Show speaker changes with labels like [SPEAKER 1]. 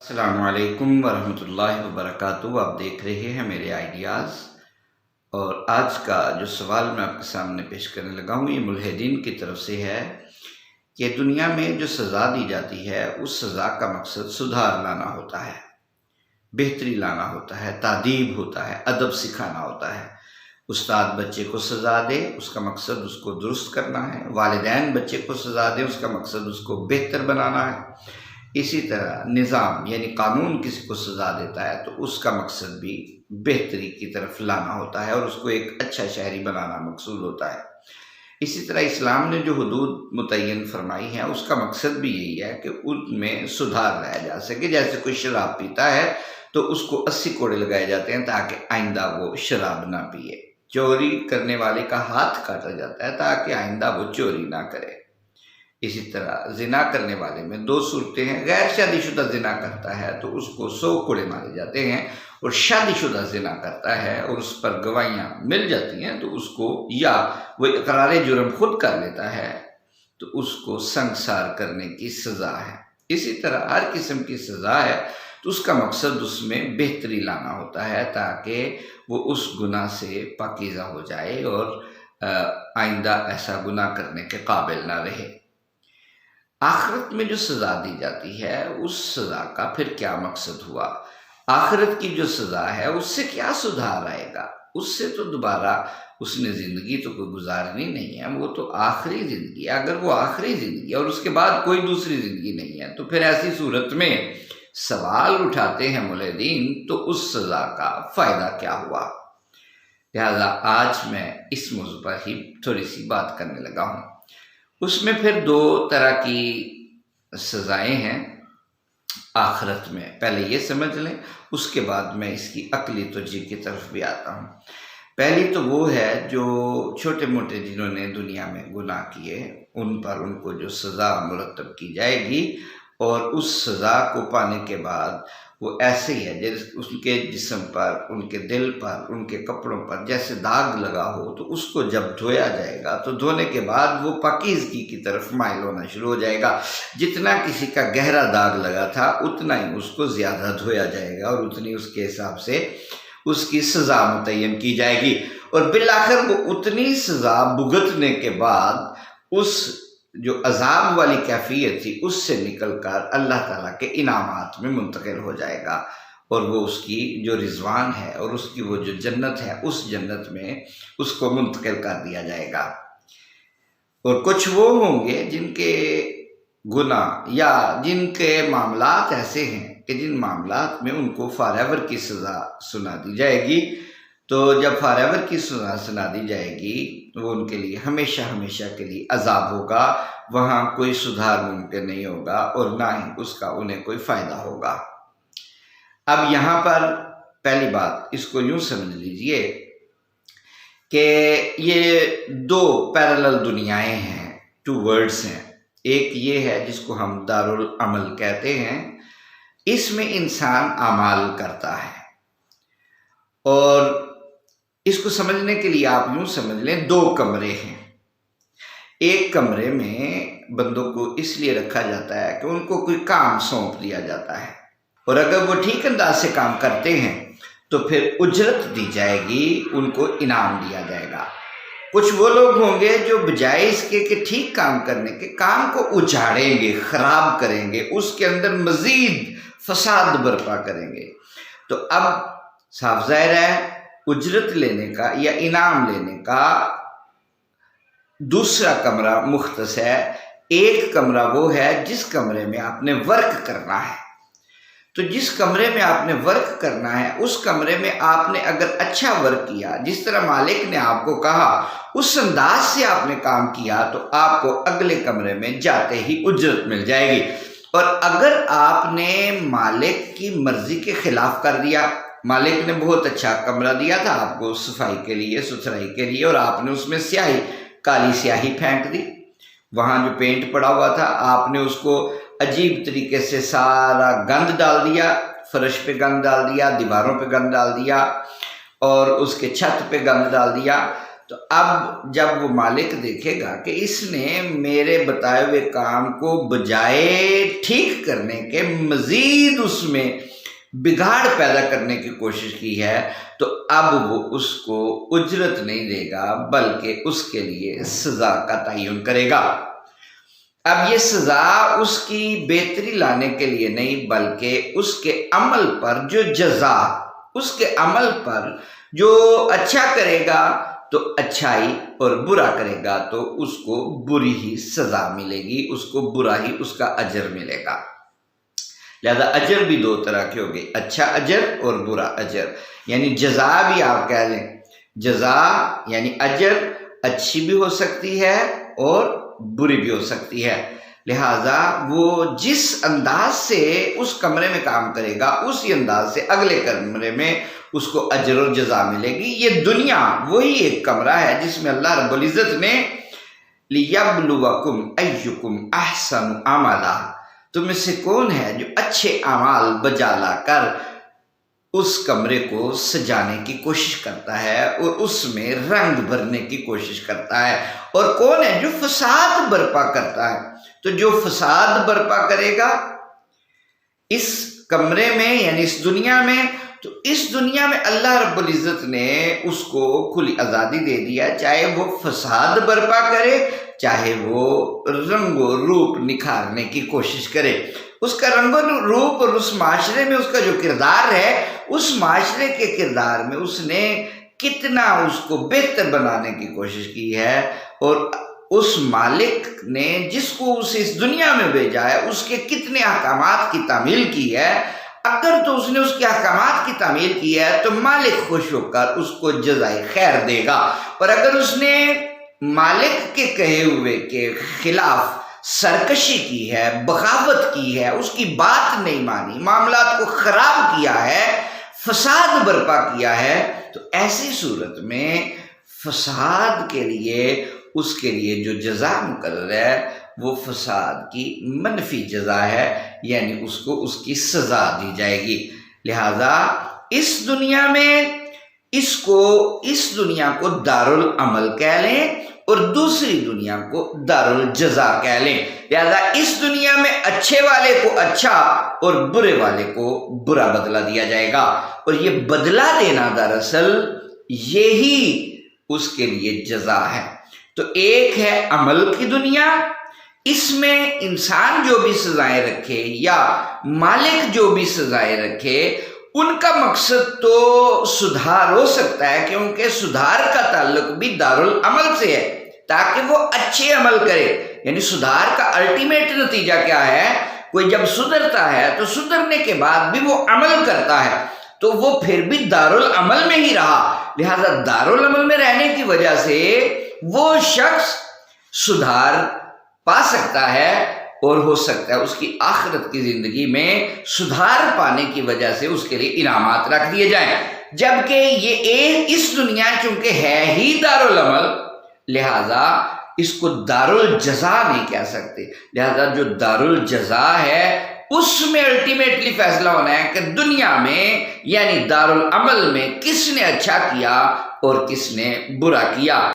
[SPEAKER 1] السلام علیکم ورحمۃ اللہ وبرکاتہ۔ آپ دیکھ رہے ہیں میرے آئیڈیاز، اور آج کا جو سوال میں آپ کے سامنے پیش کرنے لگا ہوں یہ ملحدین کی طرف سے ہے کہ دنیا میں جو سزا دی جاتی ہے اس سزا کا مقصد سدھار لانا ہوتا ہے، بہتری لانا ہوتا ہے، تادیب ہوتا ہے، ادب سکھانا ہوتا ہے۔ استاد بچے کو سزا دے، اس کا مقصد اس کو درست کرنا ہے۔ والدین بچے کو سزا دے، اس کا مقصد اس کو بہتر بنانا ہے۔ اسی طرح نظام یعنی قانون کسی کو سزا دیتا ہے تو اس کا مقصد بھی بہتری کی طرف لانا ہوتا ہے اور اس کو ایک اچھا شہری بنانا مقصود ہوتا ہے۔ اسی طرح اسلام نے جو حدود متعین فرمائی ہیں اس کا مقصد بھی یہی ہے کہ ان میں سدھار لایا جا سکے۔ جیسے کوئی شراب پیتا ہے تو اس کو 80 کوڑے لگائے جاتے ہیں تاکہ آئندہ وہ شراب نہ پیے۔ چوری کرنے والے کا ہاتھ کاٹا جاتا ہے تاکہ آئندہ وہ چوری نہ کرے۔ اسی طرح زنا کرنے والے میں 2 صورتیں ہیں۔ غیر شادی شدہ زنا کرتا ہے تو اس کو 100 کوڑے مارے جاتے ہیں، اور شادی شدہ زنا کرتا ہے اور اس پر گواہیاں مل جاتی ہیں تو اس کو، یا وہ اقرار جرم خود کر لیتا ہے تو اس کو سنگسار کرنے کی سزا ہے۔ اسی طرح ہر قسم کی سزا ہے تو اس کا مقصد اس میں بہتری لانا ہوتا ہے تاکہ وہ اس گناہ سے پاکیزہ ہو جائے اور آئندہ ایسا گناہ کرنے کے قابل نہ رہے۔ آخرت میں جو سزا دی جاتی ہے اس سزا کا پھر کیا مقصد ہوا؟ آخرت کی جو سزا ہے اس سے کیا سدھار آئے گا؟ اس سے تو دوبارہ اس نے زندگی تو کوئی گزارنی نہیں ہے، وہ تو آخری زندگی ہے۔ اگر وہ آخری زندگی ہے اور اس کے بعد کوئی دوسری زندگی نہیں ہے تو پھر ایسی صورت میں سوال اٹھاتے ہیں ملحدین، تو اس سزا کا فائدہ کیا ہوا؟ لہذا آج میں اس موضوع پر ہی تھوڑی سی بات کرنے لگا ہوں۔ اس میں پھر 2 طرح کی سزائیں ہیں آخرت میں، پہلے یہ سمجھ لیں، اس کے بعد میں اس کی عقلی توجیہ کی طرف بھی آتا ہوں۔ پہلی تو وہ ہے جو چھوٹے موٹے جنہوں نے دنیا میں گناہ کیے ان پر ان کو جو سزا مرتب کی جائے گی، اور اس سزا کو پانے کے بعد وہ ایسے ہی ہے جیسے اس کے جسم پر، ان کے دل پر، ان کے کپڑوں پر جیسے داغ لگا ہو، تو اس کو جب دھویا جائے گا تو دھونے کے بعد وہ پاکیزگی کی طرف مائل ہونا شروع ہو جائے گا۔ جتنا کسی کا گہرا داغ لگا تھا اتنا ہی اس کو زیادہ دھویا جائے گا اور اتنی اس کے حساب سے اس کی سزا متعین کی جائے گی، اور بالآخر وہ اتنی سزا بھگتنے کے بعد اس جو عذاب والی کیفیت تھی اس سے نکل کر اللہ تعالیٰ کے انعامات میں منتقل ہو جائے گا، اور وہ اس کی جو رضوان ہے اور اس کی وہ جو جنت ہے اس جنت میں اس کو منتقل کر دیا جائے گا۔ اور کچھ وہ ہوں گے جن کے گناہ یا جن کے معاملات ایسے ہیں کہ جن معاملات میں ان کو فار ایور کی سزا سنا دی جائے گی، تو جب فار ایور کی سزا سنا دی جائے گی وہ ان کے لیے ہمیشہ ہمیشہ کے لیے عذاب ہوگا، وہاں کوئی سدھار ممکن نہیں ہوگا اور نہ ہی اس کا انہیں کوئی فائدہ ہوگا۔ اب یہاں پر پہلی بات اس کو یوں سمجھ لیجئے کہ یہ 2 پیرالل دنیایں ہیں، 2 ورلڈز ہیں۔ ایک یہ ہے جس کو ہم دارالعمل کہتے ہیں، اس میں انسان اعمال کرتا ہے، اور اس کو سمجھنے کے لیے آپ یوں سمجھ لیں 2 کمرے ہیں۔ ایک کمرے میں بندوں کو اس لیے رکھا جاتا ہے کہ ان کو کوئی کام سونپ دیا جاتا ہے، اور اگر وہ ٹھیک انداز سے کام کرتے ہیں تو پھر اجرت دی جائے گی، ان کو انعام دیا جائے گا۔ کچھ وہ لوگ ہوں گے جو بجائے اس کے کہ ٹھیک کام کرنے کے، کام کو اجاڑیں گے، خراب کریں گے، اس کے اندر مزید فساد برپا کریں گے۔ تو اب صاف ظاہر ہے اجرت لینے کا یا انعام لینے کا دوسرا کمرہ مختص ہے۔ ایک کمرہ وہ ہے جس کمرے میں آپ نے ورک کرنا ہے، تو جس کمرے میں آپ نے ورک کرنا ہے اس کمرے میں آپ نے اگر اچھا ورک کیا، جس طرح مالک نے آپ کو کہا اس انداز سے آپ نے کام کیا، تو آپ کو اگلے کمرے میں جاتے ہی اجرت مل جائے گی۔ اور اگر آپ نے مالک کی مرضی کے خلاف کر دیا، مالک نے بہت اچھا کمرہ دیا تھا آپ کو صفائی کے لیے، ستھرائی کے لیے، اور آپ نے اس میں سیاہی، کالی سیاہی پھینک دی، وہاں جو پینٹ پڑا ہوا تھا آپ نے اس کو عجیب طریقے سے سارا گند ڈال دیا، فرش پہ گند ڈال دیا، دیواروں پہ گند ڈال دیا، اور اس کے چھت پہ گند ڈال دیا، تو اب جب وہ مالک دیکھے گا کہ اس نے میرے بتائے ہوئے کام کو بجائے ٹھیک کرنے کے مزید اس میں بگاڑ پیدا کرنے کی کوشش کی ہے، تو اب وہ اس کو اجرت نہیں دے گا بلکہ اس کے لیے سزا کا تعین کرے گا۔ اب یہ سزا اس کی بہتری لانے کے لیے نہیں بلکہ اس کے عمل پر جو جزا، اس کے عمل پر جو اچھا کرے گا تو اچھائی اور برا کرے گا تو اس کو بری ہی سزا ملے گی، اس کو برا ہی اس کا اجر ملے گا۔ لہذا اجر بھی دو طرح کے ہو گئے، اچھا اجر اور برا اجر، یعنی جزا بھی آپ کہہ لیں، جزا یعنی اجر اچھی بھی ہو سکتی ہے اور بری بھی ہو سکتی ہے۔ لہذا وہ جس انداز سے اس کمرے میں کام کرے گا اسی انداز سے اگلے کمرے میں اس کو اجر اور جزا ملے گی۔ یہ دنیا وہی ایک کمرہ ہے جس میں اللہ رب العزت نے لِيَبْلُوَكُمْ أَيُّكُمْ أَحْسَنُ عَمَلًا، تم میں سے کون ہے جو اچھے اعمال بجا لا کر اس کمرے کو سجانے کی کوشش کرتا ہے اور اس میں رنگ بھرنے کی کوشش کرتا ہے، اور کون ہے جو فساد برپا کرتا ہے۔ تو جو فساد برپا کرے گا اس کمرے میں یعنی اس دنیا میں، تو اس دنیا میں اللہ رب العزت نے اس کو کھلی آزادی دے دیا، چاہے وہ فساد برپا کرے چاہے وہ رنگ و روپ نکھارنے کی کوشش کرے۔ اس کا رنگ و روپ اور اس معاشرے میں اس کا جو کردار ہے، اس معاشرے کے کردار میں اس نے کتنا اس کو بہتر بنانے کی کوشش کی ہے، اور اس مالک نے جس کو اس دنیا میں بھیجا ہے اس کے کتنے احکامات کی تعمیل کی ہے۔ اگر تو اس نے اس کے احکامات کی تعمیل کی ہے تو مالک خوش ہو کر اس کو جزائے خیر دے گا، اور اگر اس نے مالک کے کہے ہوئے کے خلاف سرکشی کی ہے، بغاوت کی ہے، اس کی بات نہیں مانی، معاملات کو خراب کیا ہے، فساد برپا کیا ہے، تو ایسی صورت میں فساد کے لیے اس کے لیے جو جزا مقرر ہے وہ فساد کی منفی جزا ہے، یعنی اس کو اس کی سزا دی جائے گی۔ لہذا اس دنیا میں اس دنیا کو دارالعمل کہہ لیں اور دوسری دنیا کو دارالجزا کہہ لیں۔ لہذا اس دنیا میں اچھے والے کو اچھا اور برے والے کو برا بدلہ دیا جائے گا، اور یہ بدلہ دینا دراصل یہی اس کے لیے جزا ہے۔ تو ایک ہے عمل کی دنیا، اس میں انسان جو بھی سزائیں رکھے یا مالک جو بھی سزائیں رکھے ان کا مقصد تو سدھار ہو سکتا ہے، کیونکہ سدھار کا تعلق بھی دارالعمل سے ہے تاکہ وہ اچھے عمل کرے۔ یعنی سدھار کا الٹیمیٹ نتیجہ کیا ہے؟ کوئی جب سدھرتا ہے تو سدھرنے کے بعد بھی وہ عمل کرتا ہے تو وہ پھر بھی دارالعمل میں ہی رہا۔ لہذا دارالعمل میں رہنے کی وجہ سے وہ شخص سدھار پا سکتا ہے، اور ہو سکتا ہے اس کی آخرت کی زندگی میں سدھار پانے کی وجہ سے اس کے لیے انعامات رکھ دیے جائیں۔ جبکہ یہ اس دنیا چونکہ ہے ہی دارالعمل، لہذا اس کو دارالجزا نہیں کہہ سکتے۔ لہذا جو دارالجزا ہے اس میں الٹیمیٹلی فیصلہ ہونا ہے کہ دنیا میں یعنی دارالعمل میں کس نے اچھا کیا اور کس نے برا کیا۔